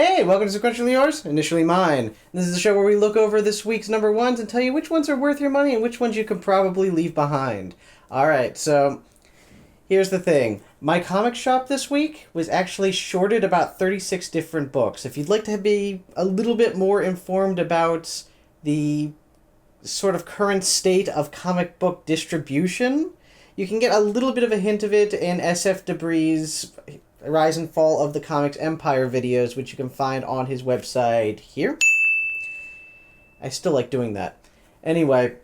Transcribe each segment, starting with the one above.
Hey, welcome to Sequentially Yours, Initially Mine. This is a show where we look over this week's number ones and tell you which ones are worth your money and which ones you could probably leave behind. Alright, so here's the thing. My comic shop this week was actually shorted about 36 different books. If you'd like to be a little bit more informed about the sort of current state of comic book distribution, you can get a little bit of a hint of it in SF Debris' Rise and Fall of the Comics Empire videos, which you can find on his website here. I still like doing that. Anyway,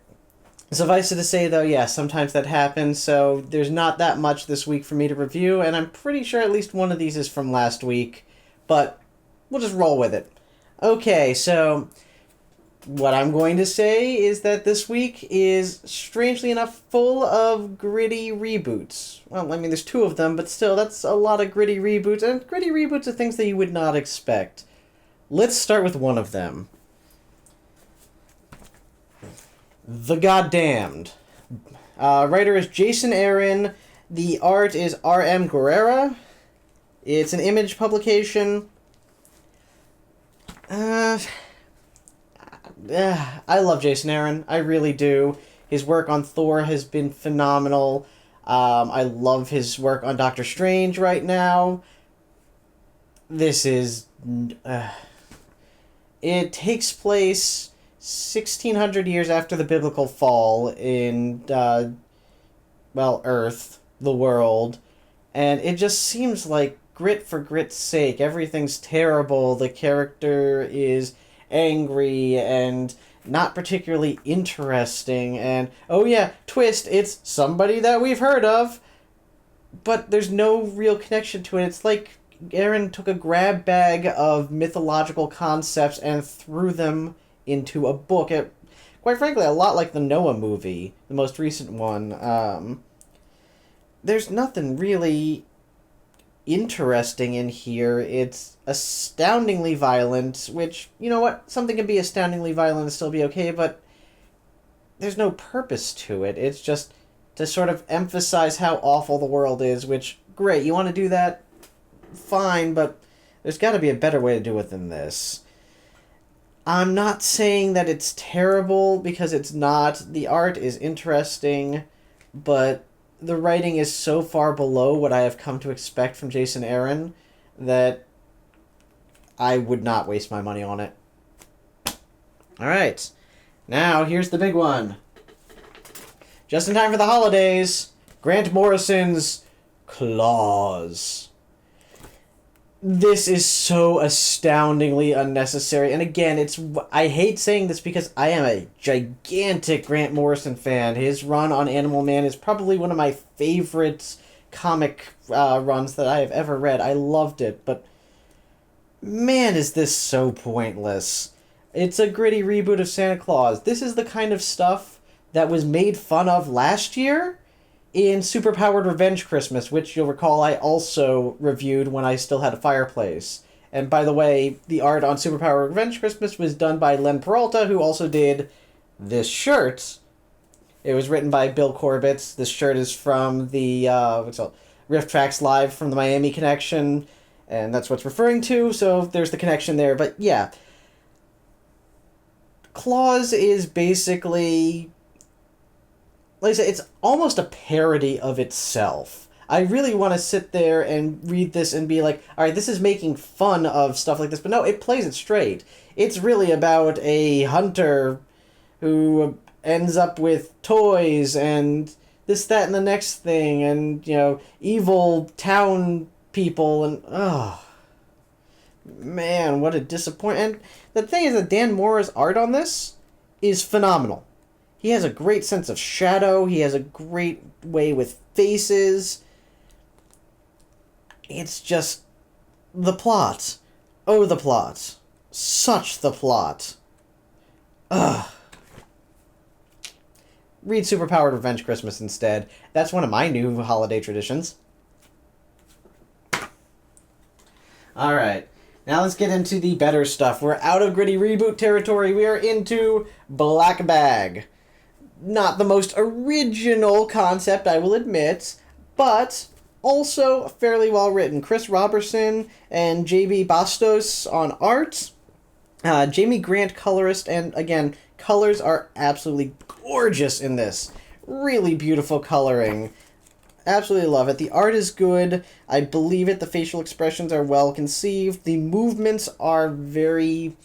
suffice it to say, though, yeah, sometimes that happens, so there's not that much this week for me to review, and I'm pretty sure at least one of these is from last week, but we'll just roll with it. Okay, so what I'm going to say is that this week is, strangely enough, full of gritty reboots. Well, I mean, there's two of them, but still, that's a lot of gritty reboots, and gritty reboots are things that you would not expect. Let's start with one of them. The Goddamned. Writer is Jason Aaron. The art is R.M. Guerrera. It's an Image publication. I love Jason Aaron. I really do. His work on Thor has been phenomenal. I love his work on Doctor Strange right now. This is... it takes place 1,600 years after the biblical fall in, Earth, the world. And it just seems like grit for grit's sake. Everything's terrible. The character is angry and not particularly interesting, and oh yeah, twist, it's somebody that we've heard of, but there's no real connection to it. It's like Aaron took a grab bag of mythological concepts and threw them into a book. Quite frankly, a lot like the Noah movie, the most recent one. There's nothing really interesting in here. It's astoundingly violent, which, you know what, something can be astoundingly violent and still be okay, but there's no purpose to it. It's just to sort of emphasize how awful the world is, which, great, you want to do that? Fine, but there's got to be a better way to do it than this. I'm not saying that it's terrible, because it's not. The art is interesting, but the writing is so far below what I have come to expect from Jason Aaron that I would not waste my money on it. Alright, now here's the big one. Just in time for the holidays, Grant Morrison's Claus. This is so astoundingly unnecessary, and again, I hate saying this because I am a gigantic Grant Morrison fan. His run on Animal Man is probably one of my favorite comic runs that I have ever read. I loved it, but man, is this so pointless. It's a gritty reboot of Santa Claus. This is the kind of stuff that was made fun of last year in Superpowered Revenge Christmas, which you'll recall I also reviewed when I still had a fireplace. And by the way, the art on Superpowered Revenge Christmas was done by Len Peralta, who also did this shirt. It was written by Bill Corbett. This shirt is from the Riff Tracks Live from the Miami Connection, and that's what's referring to, so there's the connection there. But yeah, Claus is basically, like I said, it's almost a parody of itself. I really want to sit there and read this and be like, alright, this is making fun of stuff like this, but no, it plays it straight. It's really about a hunter who ends up with toys and this, that, and the next thing, and, evil town people, and, man, what a disappointment. And the thing is that Dan Mora's art on this is phenomenal. He has a great sense of shadow. He has a great way with faces. It's just the plot. Oh, the plot. Such the plot. Ugh. Read Superpowered Revenge Christmas instead. That's one of my new holiday traditions. Alright. Now let's get into the better stuff. We're out of gritty reboot territory. We are into Black Bag. Not the most original concept, I will admit, but also fairly well written. Chris Robertson and J.B. Bastos on art. Jamie Grant, colorist, and again, colors are absolutely gorgeous in this. Really beautiful coloring. Absolutely love it. The art is good. I believe it. The facial expressions are well conceived. The movements are very...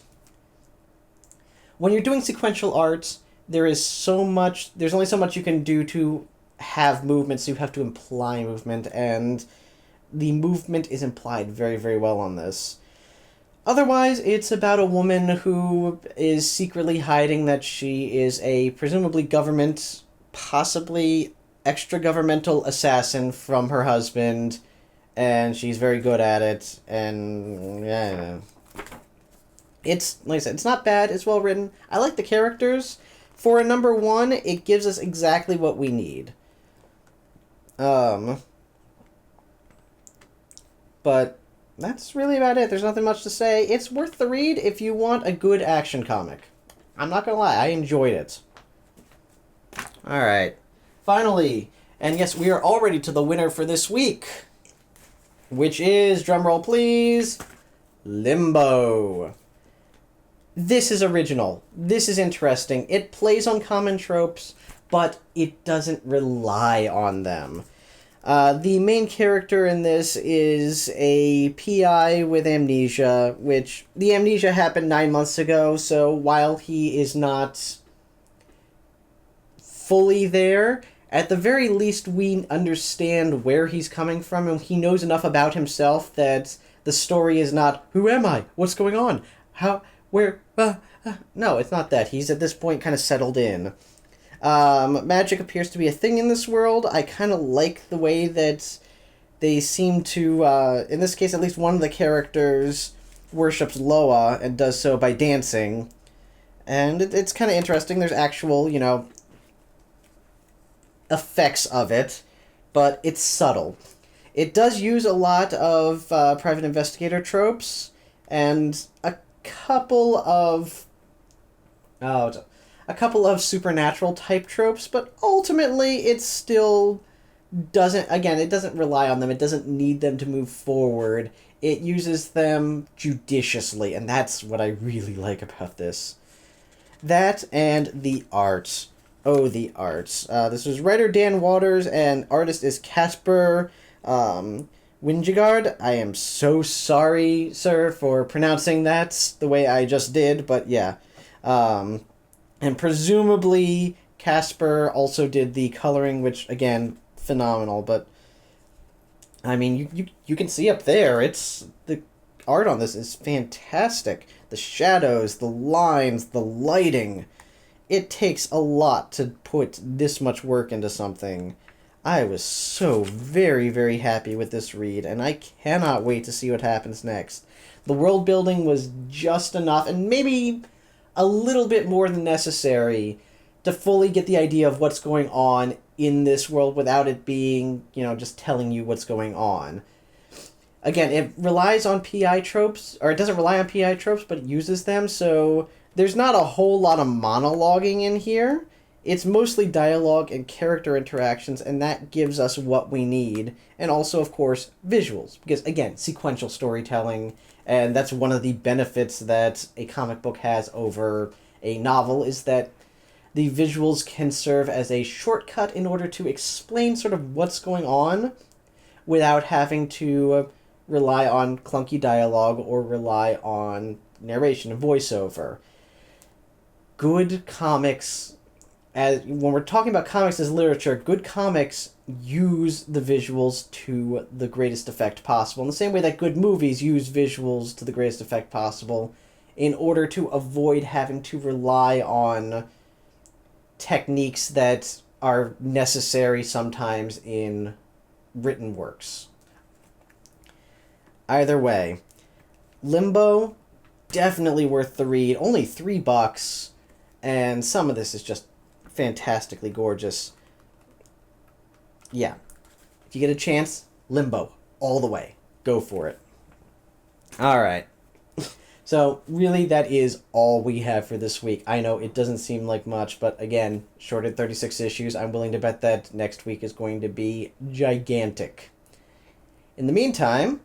When you're doing sequential art, there's only so much you can do to have movement, so you have to imply movement, and the movement is implied very, very well on this. Otherwise, it's about a woman who is secretly hiding that she is a presumably government, possibly extra-governmental assassin from her husband, and she's very good at it, and yeah. It's, like I said, it's not bad, it's well written. I like the characters. For a number 1, it gives us exactly what we need. But that's really about it. There's nothing much to say. It's worth the read if you want a good action comic. I'm not gonna lie, I enjoyed it. Alright. Finally, and yes, we are already to the winner for this week, which is, drumroll please, Limbo. This is original. This is interesting. It plays on common tropes, but it doesn't rely on them. The main character in this is a PI with amnesia, which the amnesia happened 9 months ago, so while he is not fully there, at the very least we understand where he's coming from, and he knows enough about himself that the story is not, who am I? What's going on? How? Where? No, it's not that. He's at this point kind of settled in. Magic appears to be a thing in this world. I kind of like the way that they seem to, in this case, at least one of the characters worships Loa and does so by dancing. And it's kind of interesting. There's actual, effects of it, but it's subtle. It does use a lot of private investigator tropes and a couple of supernatural type tropes, but ultimately it still doesn't rely on them. It doesn't need them to move forward. It uses them judiciously, and that's what I really like about this. That and the art. Oh, the art. This was writer Dan Waters, and artist is Casper Wingegard. I am so sorry, sir, for pronouncing that the way I just did, but yeah. And presumably Casper also did the coloring, which, again, phenomenal, but I mean, you can see up there, the art on this is fantastic. The shadows, the lines, the lighting. It takes a lot to put this much work into something. I was so very, very happy with this read, and I cannot wait to see what happens next. The world building was just enough, and maybe a little bit more than necessary, to fully get the idea of what's going on in this world without it being, just telling you what's going on. Again, it relies on PI tropes, or it doesn't rely on PI tropes, but it uses them, so there's not a whole lot of monologuing in here. It's mostly dialogue and character interactions, and that gives us what we need. And also, of course, visuals. Because, again, sequential storytelling, and that's one of the benefits that a comic book has over a novel, is that the visuals can serve as a shortcut in order to explain sort of what's going on without having to rely on clunky dialogue or rely on narration and voiceover. Good comics... when we're talking about comics as literature, good comics use the visuals to the greatest effect possible. In the same way that good movies use visuals to the greatest effect possible in order to avoid having to rely on techniques that are necessary sometimes in written works. Either way, Limbo, definitely worth the read. Only $3, and some of this is just fantastically gorgeous. Yeah. If you get a chance, Limbo. All the way. Go for it. Alright. So, really, that is all we have for this week. I know it doesn't seem like much, but again, short at 36 issues. I'm willing to bet that next week is going to be gigantic. In the meantime,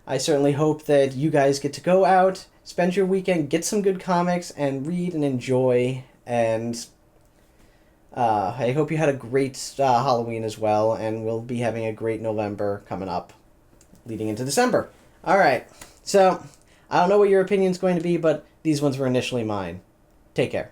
I certainly hope that you guys get to go out, spend your weekend, get some good comics, and read and enjoy. And I hope you had a great Halloween as well, and we'll be having a great November coming up, leading into December. All right, so I don't know what your opinion's going to be, but these ones were initially mine. Take care.